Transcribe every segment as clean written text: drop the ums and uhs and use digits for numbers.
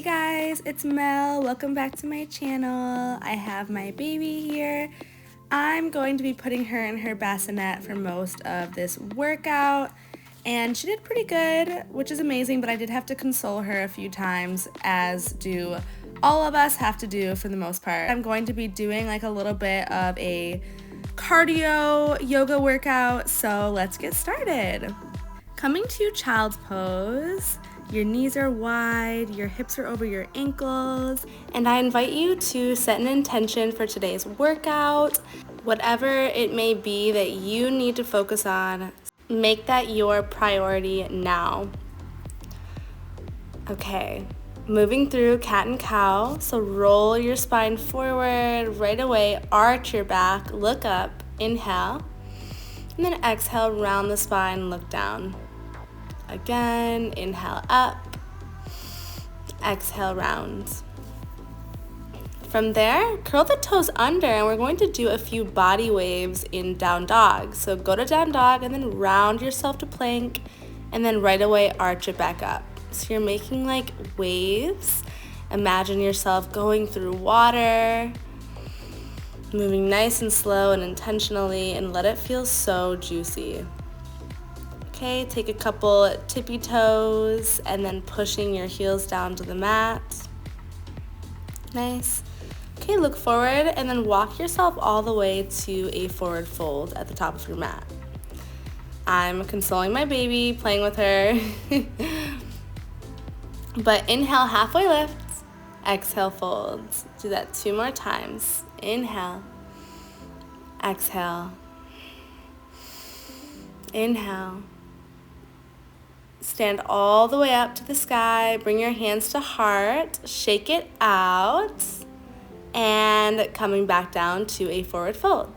guys, it's Mel. Welcome back to my channel. I have my baby here. I'm going to be putting her in her bassinet for most of this workout, and she did pretty good, which is amazing, but I did have to console her a few times, as do all of us have to do for the most part. I'm going to be doing like a little bit of a cardio yoga workout, so let's get started. Coming to child's pose. Your knees are wide, your hips are over your ankles, and I invite you to set an intention for today's workout. Whatever it may be that you need to focus on, make that your priority now. Okay, moving through cat and cow. So roll your spine forward, right away, arch your back, look up, inhale, and then exhale, round the spine, look down. Again, inhale up, exhale round. From there, curl the toes under, and we're going to do a few body waves in down dog. So go to down dog and then round yourself to plank, and then right away arch it back up. So you're making like waves. Imagine yourself going through water, moving nice and slow and intentionally, and let it feel so juicy. Okay, take a couple tippy toes and then pushing your heels down to the mat. Nice. Okay, look forward and then walk yourself all the way to a forward fold at the top of your mat. I'm consoling my baby, playing with her. But inhale, halfway lift. Exhale, folds. Do that 2 more times. Inhale. Exhale. Inhale. Stand all the way up to the sky, bring your hands to heart, shake it out, and coming back down to a forward fold.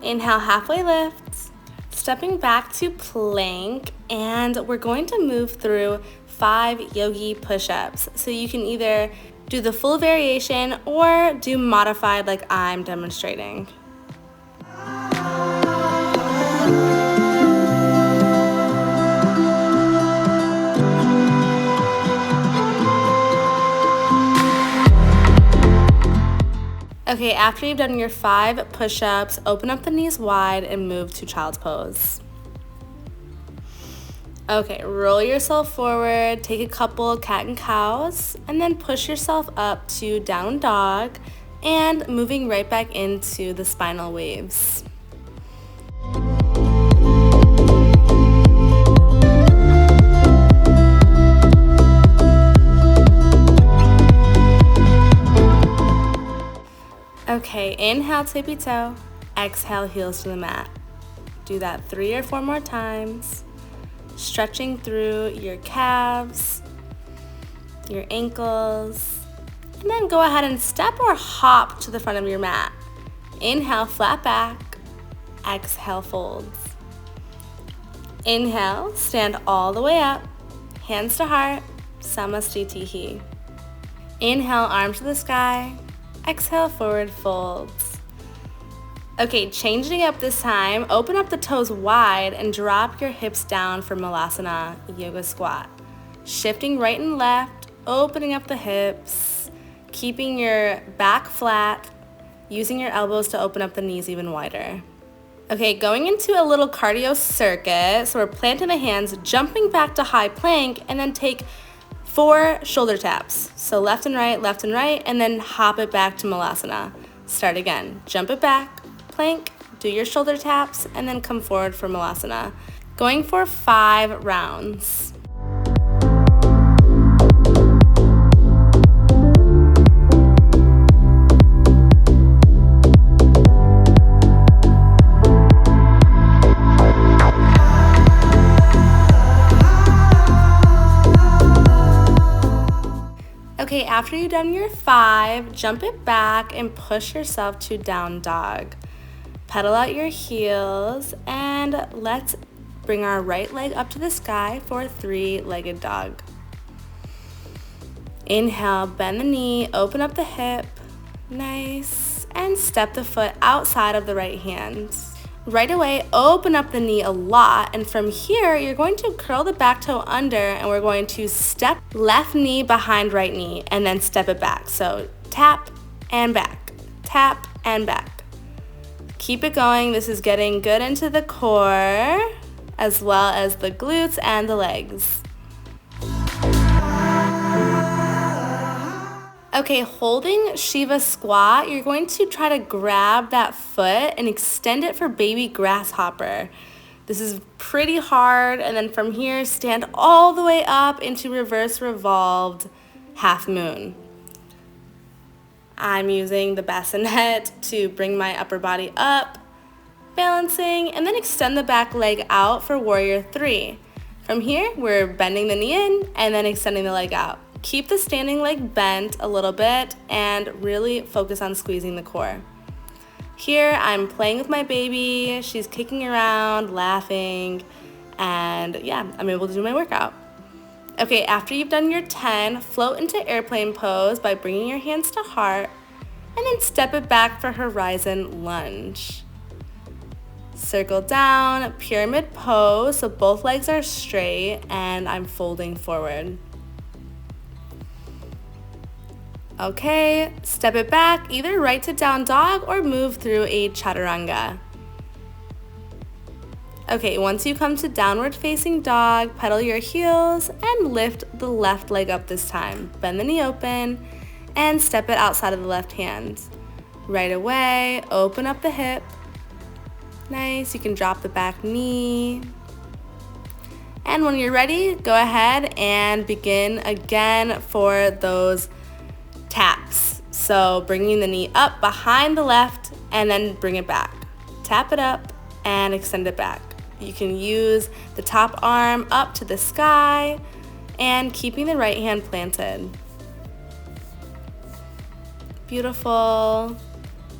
Inhale, halfway lift, stepping back to plank, and we're going to move through 5 yogi push-ups. So you can either do the full variation or do modified like I'm demonstrating. Okay, after you've done your 5 push-ups, open up the knees wide and move to child's pose. Okay, roll yourself forward, take a couple cat and cows, and then push yourself up to down dog, and moving right back into the spinal waves. Okay, inhale, tippy toe. Exhale, heels to the mat. Do that 3 or 4 more times. Stretching through your calves, your ankles, and then go ahead and step or hop to the front of your mat. Inhale, flat back. Exhale, folds. Inhale, stand all the way up. Hands to heart, Samastitihi. Inhale, arms to the sky. Exhale, forward folds. Okay, changing up this time, open up the toes wide and drop your hips down for Malasana Yoga Squat. Shifting right and left, opening up the hips, keeping your back flat, using your elbows to open up the knees even wider. Okay, going into a little cardio circuit, so we're planting the hands, jumping back to high plank, and then take 4 shoulder taps. So left and right, and then hop it back to Malasana. Start again. Jump it back, plank, do your shoulder taps, and then come forward for Malasana. Going for 5 rounds. Okay, after you've done your 5, jump it back and push yourself to down dog. Pedal out your heels, and let's bring our right leg up to the sky for a 3-legged dog. Inhale, bend the knee, open up the hip, nice, and step the foot outside of the right hand. Right away, open up the knee a lot, and from here, you're going to curl the back toe under, and we're going to step left knee behind right knee, and then step it back. So tap and back, tap and back. Keep it going. This is getting good into the core, as well as the glutes and the legs. Okay, holding Shiva squat, you're going to try to grab that foot and extend it for baby grasshopper. This is pretty hard, and then from here, stand all the way up into reverse revolved half moon. I'm using the bassinet to bring my upper body up, balancing, and then extend the back leg out for warrior 3. From here, we're bending the knee in and then extending the leg out. Keep the standing leg bent a little bit and really focus on squeezing the core. Here, I'm playing with my baby. She's kicking around, laughing, and yeah, I'm able to do my workout. Okay, after you've done your 10, float into airplane pose by bringing your hands to heart and then step it back for horizon lunge. Circle down, pyramid pose, so both legs are straight and I'm folding forward. Okay, step it back, either right to down dog or move through a chaturanga. Okay, once you come to downward facing dog, pedal your heels and lift the left leg up this time. Bend the knee open and step it outside of the left hand. Right away, open up the hip. Nice, you can drop the back knee. And when you're ready, go ahead and begin again for those taps. So bringing the knee up behind the left and then bring it back. Tap it up and extend it back. You can use the top arm up to the sky and keeping the right hand planted. Beautiful.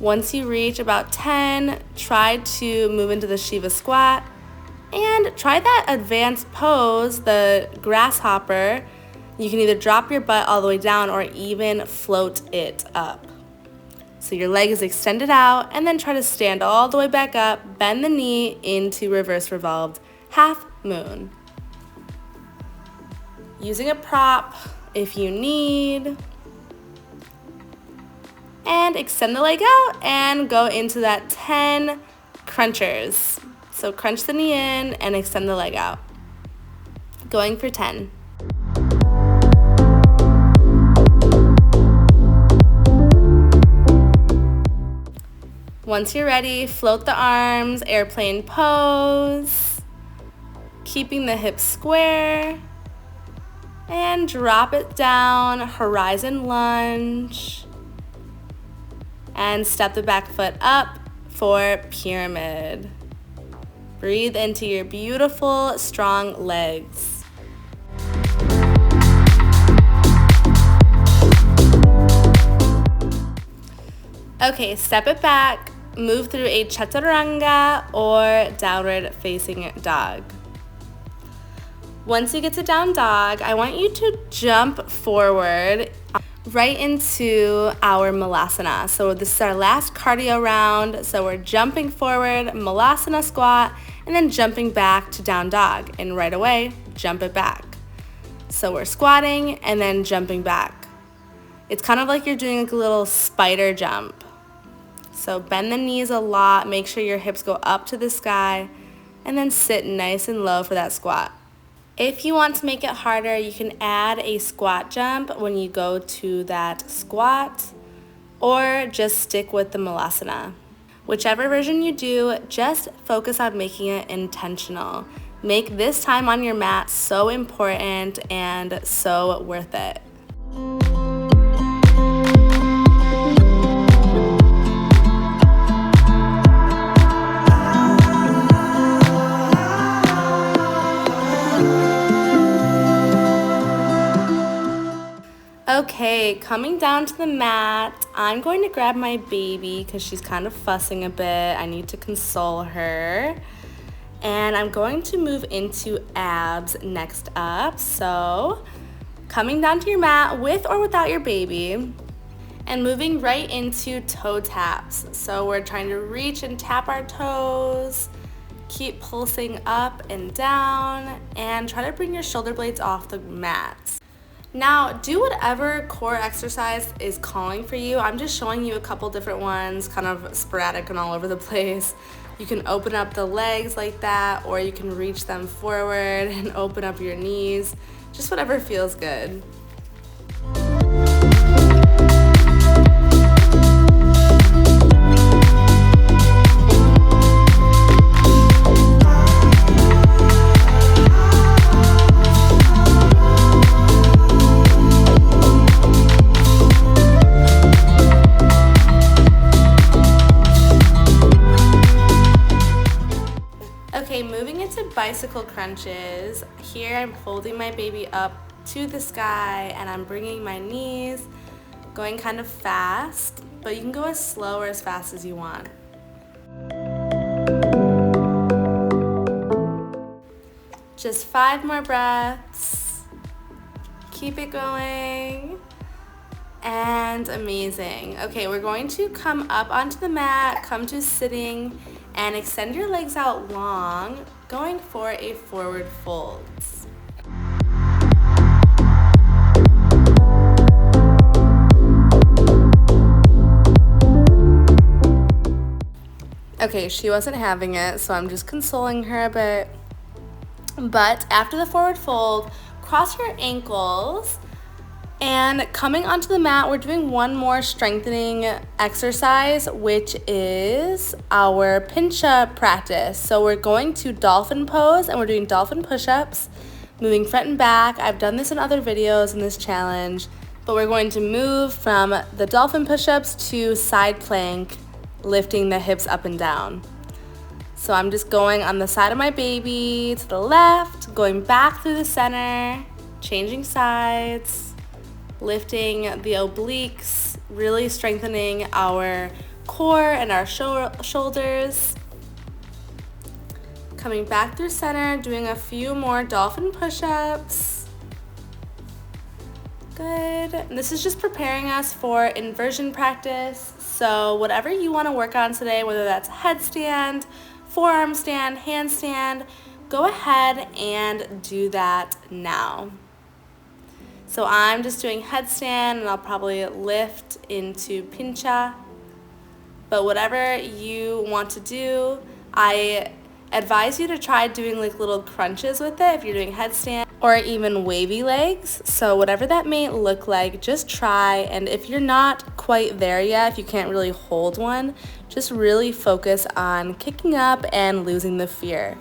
Once you reach about 10, try to move into the Shiva squat and try that advanced pose, the grasshopper. You can either drop your butt all the way down or even float it up. So your leg is extended out and then try to stand all the way back up, bend the knee into reverse revolved half moon. Using a prop if you need. And extend the leg out and go into that 10 crunchers. So crunch the knee in and extend the leg out. Going for 10. Once you're ready, float the arms, airplane pose, keeping the hips square, and drop it down, horizon lunge, and step the back foot up for pyramid. Breathe into your beautiful, strong legs. Okay, step it back. Move through a chaturanga or downward facing dog. Once you get to down dog, I want you to jump forward right into our malasana. So this is our last cardio round. So we're jumping forward, malasana squat, and then jumping back to down dog. And right away, jump it back. So we're squatting and then jumping back. It's kind of like you're doing like a little spider jump. So bend the knees a lot, make sure your hips go up to the sky, and then sit nice and low for that squat. If you want to make it harder, you can add a squat jump when you go to that squat, or just stick with the malasana. Whichever version you do, just focus on making it intentional. Make this time on your mat so important and so worth it. Okay, coming down to the mat, I'm going to grab my baby because she's kind of fussing a bit. I need to console her. And I'm going to move into abs next up. So, coming down to your mat with or without your baby. And moving right into toe taps. So we're trying to reach and tap our toes, keep pulsing up and down, and try to bring your shoulder blades off the mat. Now, do whatever core exercise is calling for you. I'm just showing you a couple different ones, kind of sporadic and all over the place. You can open up the legs like that, or you can reach them forward and open up your knees. Just whatever feels good. Okay, moving into bicycle crunches. Here I'm holding my baby up to the sky and I'm bringing my knees, going kind of fast, but you can go as slow or as fast as you want. Just 5 more breaths. Keep it going. And amazing. Okay, we're going to come up onto the mat, come to sitting, and extend your legs out long, going for a forward fold. Okay, she wasn't having it, so I'm just consoling her a bit. But after the forward fold, cross your ankles. And coming onto the mat, we're doing one more strengthening exercise, which is our pincha practice. So we're going to dolphin pose and we're doing dolphin push-ups, moving front and back. I've done this in other videos in this challenge, but we're going to move from the dolphin push-ups to side plank, lifting the hips up and down. So I'm just going on the side of my baby to the left, going back through the center, changing sides, lifting the obliques, really strengthening our core and our shoulders. Coming back through center, doing a few more dolphin push-ups. Good. And this is just preparing us for inversion practice. So whatever you want to work on today, whether that's headstand, forearm stand, handstand, go ahead and do that now. So I'm just doing headstand and I'll probably lift into pincha. But whatever you want to do, I advise you to try doing like little crunches with it if you're doing headstand, or even wavy legs. So whatever that may look like, just try. And if you're not quite there yet, if you can't really hold one, just really focus on kicking up and losing the fear.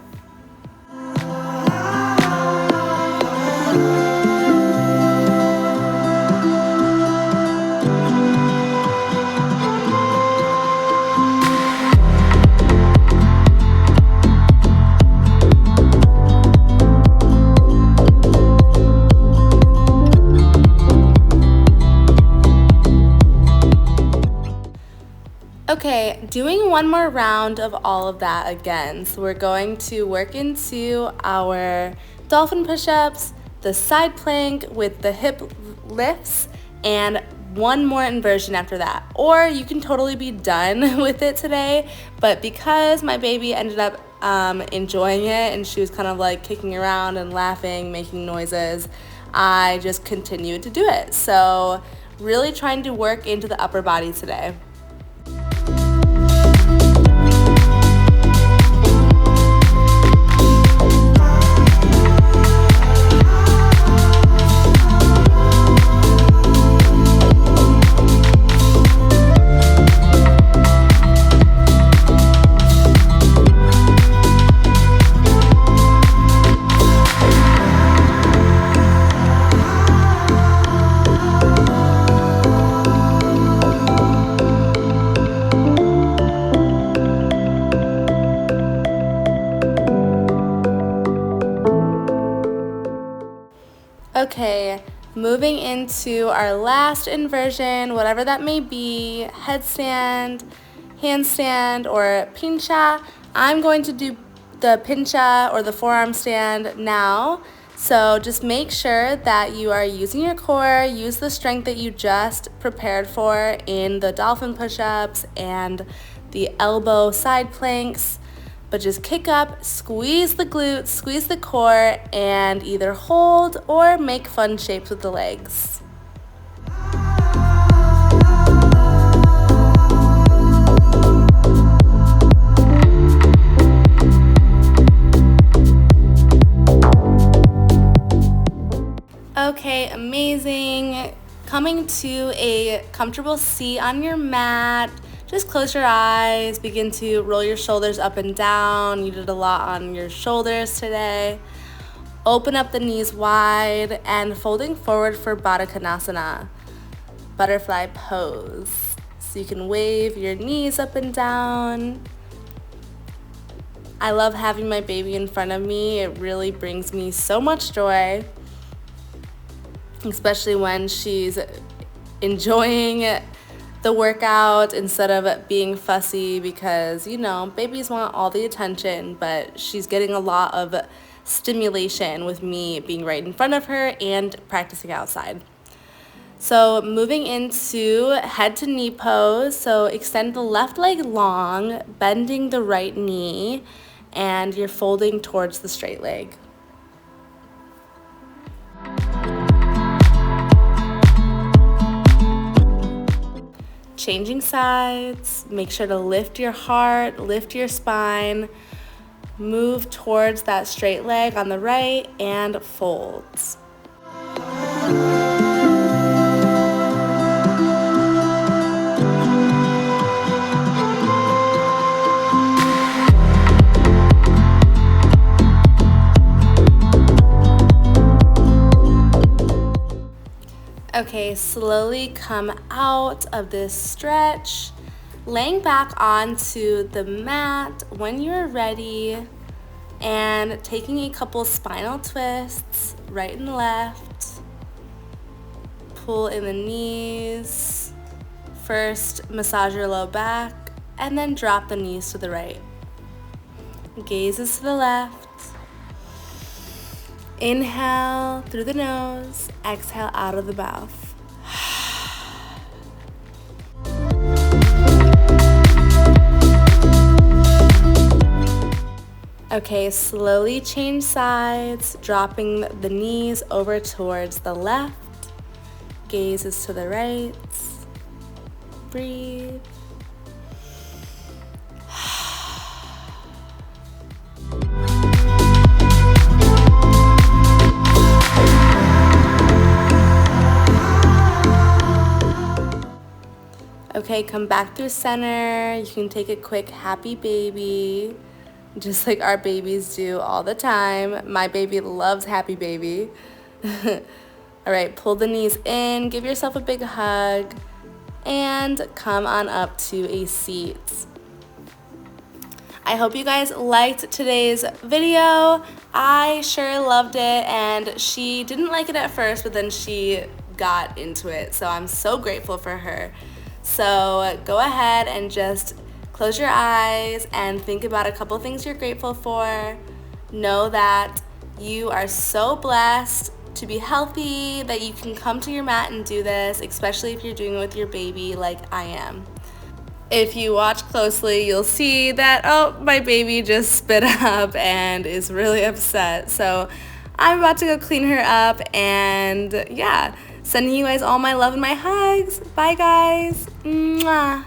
Okay, doing one more round of all of that again. So we're going to work into our dolphin push-ups, the side plank with the hip lifts, and one more inversion after that. Or you can totally be done with it today, but because my baby ended up enjoying it and she was kind of like kicking around and laughing, making noises, I just continued to do it. So really trying to work into the upper body today. Okay, moving into our last inversion, whatever that may be, headstand, handstand, or pincha. I'm going to do the pincha or the forearm stand now. So just make sure that you are using your core, use the strength that you just prepared for in the dolphin push-ups and the elbow side planks, but just kick up, squeeze the glutes, squeeze the core, and either hold or make fun shapes with the legs. Okay, amazing. Coming to a comfortable seat on your mat. Just close your eyes, begin to roll your shoulders up and down. You did a lot on your shoulders today. Open up the knees wide and folding forward for Baddha Konasana, butterfly pose. So you can wave your knees up and down. I love having my baby in front of me. It really brings me so much joy, especially when she's enjoying the workout instead of being fussy, because babies want all the attention, but she's getting a lot of stimulation with me being right in front of her and practicing outside. So moving into head to knee pose. So extend the left leg long, bending the right knee, and you're folding towards the straight leg. Changing sides, make sure to lift your heart, lift your spine, move towards that straight leg on the right and folds. Okay, slowly come out of this stretch, laying back onto the mat when you're ready, and taking a couple spinal twists, right and left. Pull in the knees. First, massage your low back, and then drop the knees to the right. Gazes to the left. Inhale through the nose, exhale out of the mouth. Okay, slowly change sides, dropping the knees over towards the left. Gazes to the right. Breathe. Okay, come back through center. You can take a quick happy baby, just like our babies do all the time. My baby loves happy baby. All right, pull the knees in, give yourself a big hug, and come on up to a seat. I hope you guys liked today's video. I sure loved it, and she didn't like it at first, but then she got into it, so I'm so grateful for her. So go ahead and just close your eyes and think about a couple things you're grateful for. Know that you are so blessed to be healthy, that you can come to your mat and do this, especially if you're doing it with your baby like I am. If you watch closely, you'll see that, oh, my baby just spit up and is really upset. So I'm about to go clean her up, and yeah, sending you guys all my love and my hugs. Bye, guys. Mwah.